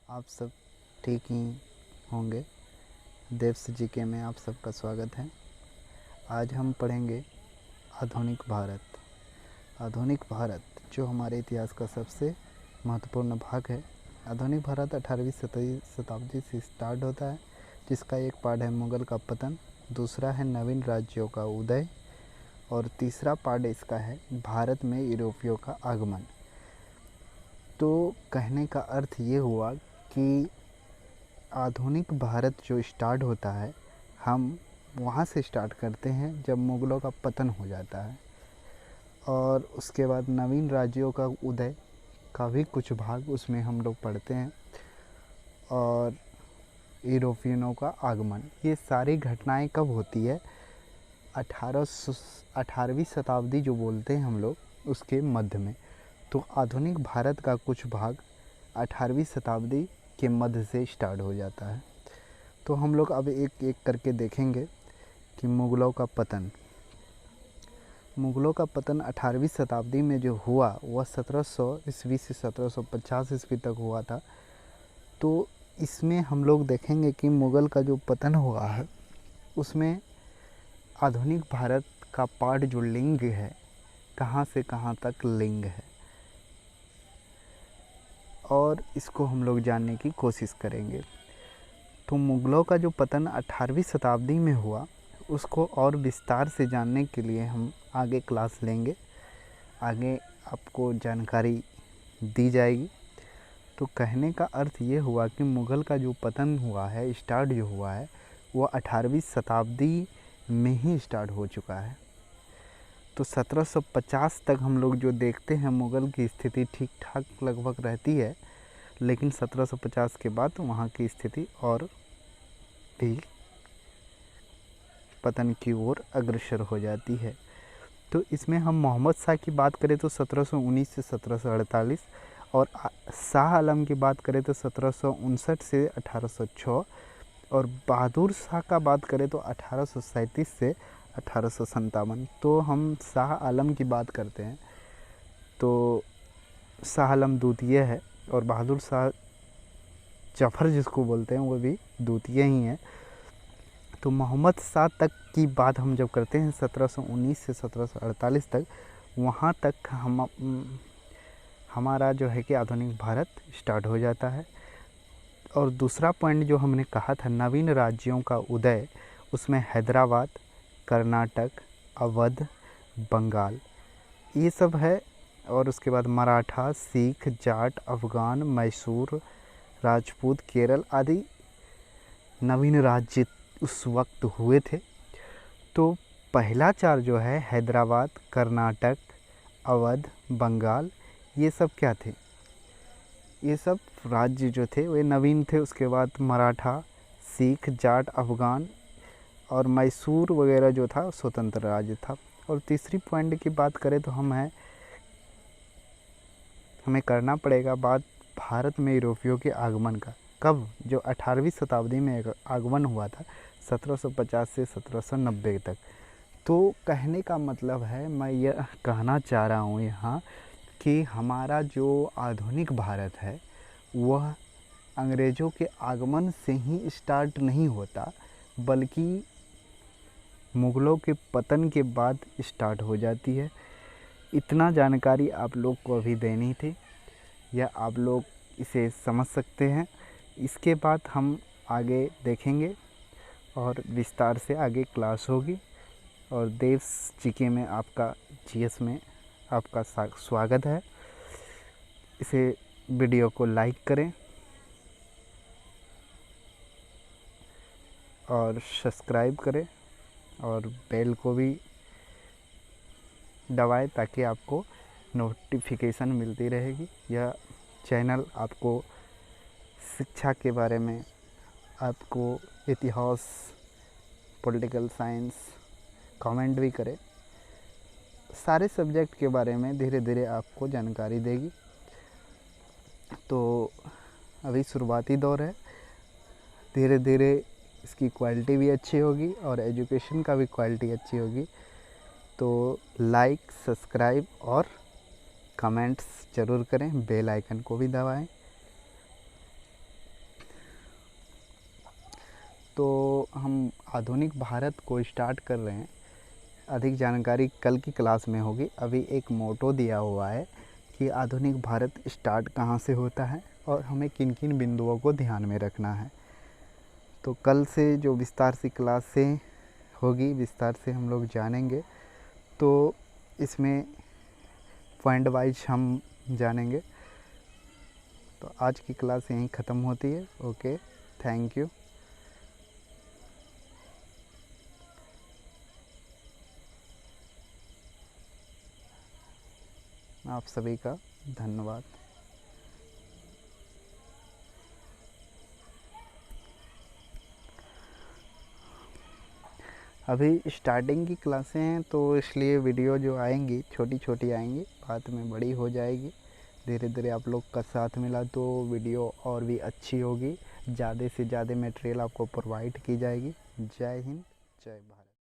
आप सब ठीक ही होंगे। देव्स जीके में आप सबका स्वागत है। आज हम पढ़ेंगे आधुनिक भारत। आधुनिक भारत जो हमारे इतिहास का सबसे महत्वपूर्ण भाग है। आधुनिक भारत 18वीं शताब्दी से स्टार्ट होता है, जिसका एक पार्ट है मुग़ल का पतन, दूसरा है नवीन राज्यों का उदय और तीसरा पार्ट इसका है भारत में यूरोपियों का आगमन। तो कहने का अर्थ ये हुआ कि आधुनिक भारत जो स्टार्ट होता है, हम वहाँ से स्टार्ट करते हैं जब मुग़लों का पतन हो जाता है, और उसके बाद नवीन राज्यों का उदय का भी कुछ भाग उसमें हम लोग पढ़ते हैं, और यूरोपियनों का आगमन। ये सारी घटनाएं कब होती है? 18वीं शताब्दी जो बोलते हैं हम लोग, उसके मध्य में। तो आधुनिक भारत का कुछ भाग 18वीं शताब्दी के मध्य से स्टार्ट हो जाता है। तो हम लोग अब एक एक करके देखेंगे कि मुग़लों का पतन। मुग़लों का पतन 18वीं शताब्दी में जो हुआ वह 1700 ईस्वी से 1750 ईस्वी तक हुआ था। तो इसमें हम लोग देखेंगे कि मुग़ल का जो पतन हुआ है उसमें आधुनिक भारत का पार्ट जो लिंग है, कहाँ से कहाँ तक लिंग है, और इसको हम लोग जानने की कोशिश करेंगे। तो मुग़लों का जो पतन 18वीं शताब्दी में हुआ, उसको और विस्तार से जानने के लिए हम आगे क्लास लेंगे, आगे आपको जानकारी दी जाएगी। तो कहने का अर्थ ये हुआ कि मुग़ल का जो पतन हुआ है, स्टार्ट जो हुआ है, वो 18वीं शताब्दी में ही स्टार्ट हो चुका है। तो 1750 तक हम लोग जो देखते हैं मुग़ल की स्थिति ठीक ठाक लगभग रहती है, लेकिन 1750 के बाद वहाँ की स्थिति और भी पतन की ओर अग्रसर हो जाती है। तो इसमें हम मोहम्मद शाह की बात करें तो 1719 से 1748, और शाह आलम की बात करें तो 1759 से 1806, और बहादुर शाह का बात करें तो 1837 से 1857। तो हम शाह आलम की बात करते हैं तो शाह आलम द्वितीय है, और बहादुर शाह जफ़र जिसको बोलते हैं वो भी द्वितीय ही है। तो मोहम्मद शाह तक की बात हम जब करते हैं 1719 से 1748 तक, वहाँ तक हमारा जो है कि आधुनिक भारत स्टार्ट हो जाता है। और दूसरा पॉइंट जो हमने कहा था नवीन राज्यों का उदय, उसमें हैदराबाद, कर्नाटक, अवध, बंगाल ये सब है, और उसके बाद मराठा, सिख, जाट, अफ़गान, मैसूर, राजपूत, केरल आदि नवीन राज्य उस वक्त हुए थे। तो पहला चार जो है हैदराबाद, कर्नाटक, अवध, बंगाल, ये सब क्या थे? ये सब राज्य जो थे वे नवीन थे। उसके बाद मराठा, सिख, जाट, अफ़गान और मैसूर वगैरह जो था स्वतंत्र राज्य था। और तीसरी पॉइंट की बात करें तो हमें करना पड़ेगा बात भारत में यूरोपियों के आगमन का। कब? जो 18वीं शताब्दी में आगमन हुआ था 1750 से 1790 तक। तो कहने का मतलब है, मैं यह कहना चाह रहा हूँ यहाँ कि हमारा जो आधुनिक भारत है वह अंग्रेज़ों के आगमन से ही स्टार्ट नहीं होता, बल्कि मुग़लों के पतन के बाद स्टार्ट हो जाती है। इतना जानकारी आप लोग को अभी देनी थी, या आप लोग इसे समझ सकते हैं। इसके बाद हम आगे देखेंगे और विस्तार से आगे क्लास होगी। और देव्स जीके में आपका जीएस में आपका स्वागत है। इसे वीडियो को लाइक करें और सब्सक्राइब करें और बेल को भी दबाएं ताकि आपको नोटिफिकेशन मिलती रहेगी। यह चैनल आपको शिक्षा के बारे में, आपको इतिहास, पॉलिटिकल साइंस, कमेंट भी करे, सारे सब्जेक्ट के बारे में धीरे धीरे आपको जानकारी देगी। तो अभी शुरुआती दौर है, धीरे धीरे इसकी क्वालिटी भी अच्छी होगी और एजुकेशन का भी क्वालिटी अच्छी होगी। तो लाइक, सब्सक्राइब और कमेंट्स ज़रूर करें, बेल आइकन को भी दबाएं। तो हम आधुनिक भारत को स्टार्ट कर रहे हैं। अधिक जानकारी कल की क्लास में होगी। अभी एक मोटो दिया हुआ है कि आधुनिक भारत स्टार्ट कहाँ से होता है और हमें किन किन बिंदुओं को ध्यान में रखना है। तो कल से जो विस्तार से क्लास से होगी, विस्तार से हम लोग जानेंगे। तो इसमें पॉइंट वाइज हम जानेंगे। तो आज की क्लास यहीं ख़त्म होती है। Okay, thank you. आप सभी का धन्यवाद। अभी स्टार्टिंग की क्लासें हैं तो इसलिए वीडियो जो आएंगी छोटी छोटी आएंगी, बाद में बड़ी हो जाएगी। धीरे धीरे आप लोग का साथ मिला तो वीडियो और भी अच्छी होगी। ज़्यादा से ज़्यादा मटेरियल आपको प्रोवाइड की जाएगी। जय हिंद, जय भारत।